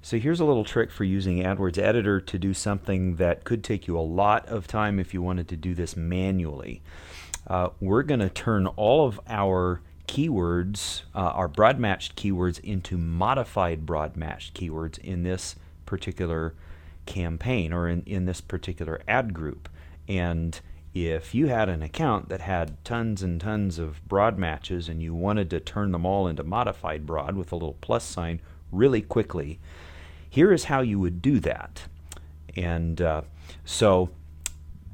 So here's a little trick for using AdWords Editor to do something that could take you a lot of time if you wanted to do this manually. We're going to turn all of our keywords, our broad matched keywords, into modified broad matched keywords in this particular campaign or in this particular ad group. And if you had an account that had tons and tons of broad matches and you wanted to turn them all into modified broad with a little plus sign really quickly, here is how you would do that. And so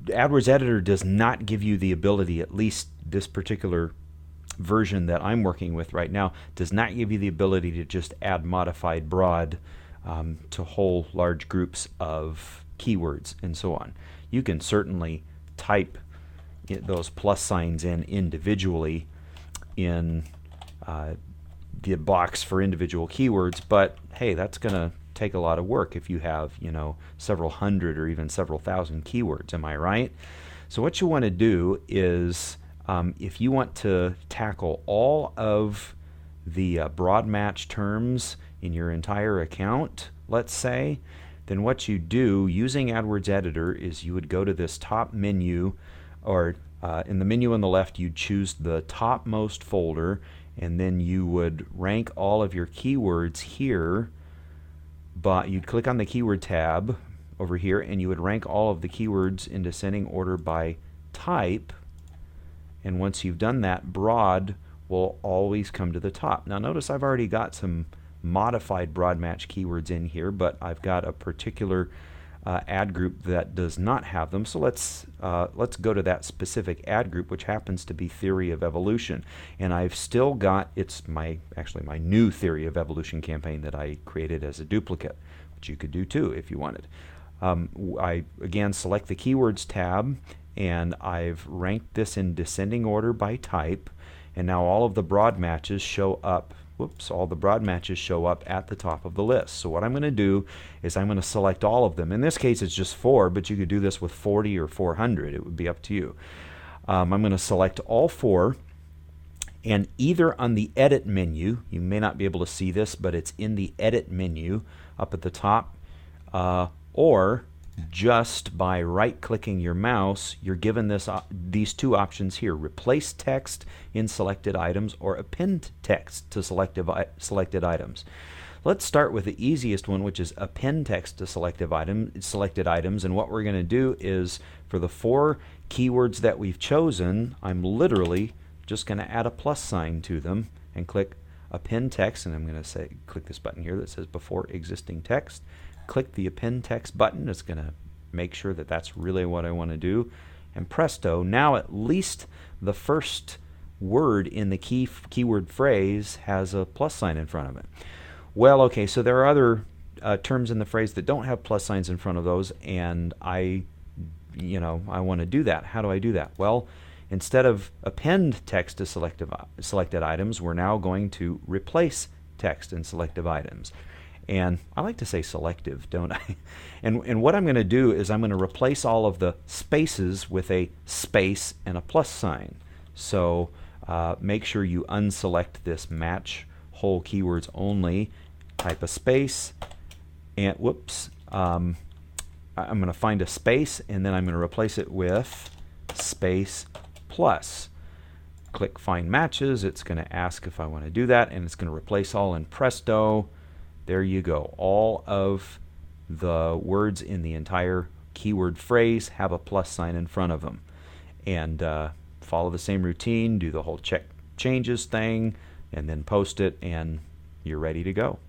AdWords Editor does not give you the ability, at least this particular version that I'm working with right now, does not give you the ability to just add modified broad to whole large groups of keywords and so on. You can certainly type those plus signs in individually in the box for individual keywords, but hey, that's going to take a lot of work if you have, several hundred or even several thousand keywords. Am I right? So what you want to do is, if you want to tackle all of the broad match terms in your entire account, let's say, then what you do using AdWords Editor is you would go to this top menu, or in the menu on the left, you'd choose the topmost folder, and then you would rank all of your keywords here. But you'd click on the keyword tab over here, and you would rank all of the keywords in descending order by type. And once you've done that, broad will always come to the top. Now notice I've already got some modified broad match keywords in here, but I've got a particular ad group that does not have them. So let's go to that specific ad group, which happens to be Theory of Evolution. And I've still got, it's actually my new Theory of Evolution campaign that I created as a duplicate, which you could do too if you wanted. I again select the Keywords tab, and I've ranked this in descending order by type, and now all of the broad matches show up. All the broad matches show up at the top of the list. So what I'm going to do is I'm going to select all of them. In this case it's just 4, but you could do this with 40 or 400. It would be up to you. I'm going to select all 4, and either on the edit menu, you may not be able to see this, but it's in the edit menu up at the top, or just by right-clicking your mouse, you're given these two options here: replace text in selected items or append text to selected items. Let's start with the easiest one, which is append text to selected items. And what we're going to do is, for the 4 keywords that we've chosen, I'm literally just going to add a plus sign to them and click append text, and I'm going to click this button here that says before existing text. Click the append text button. It's going to make sure that that's really what I want to do, and presto, now at least the first word in the keyword phrase has a plus sign in front of it. Well, okay, so there are other terms in the phrase that don't have plus signs in front of those, and I want to do that. How do I do that? Well, instead of append text to selected items, we're now going to replace text in selected items. And I like to say selective, don't I? And what I'm going to do is I'm going to replace all of the spaces with a space and a plus sign. So make sure you unselect this match whole keywords only, type a space, and I'm going to find a space, and then I'm going to replace it with space plus. Click Find Matches. It's going to ask if I want to do that, and it's going to replace all, and presto, there you go. All of the words in the entire keyword phrase have a plus sign in front of them. And follow the same routine, do the whole check changes thing, and then post it, and you're ready to go.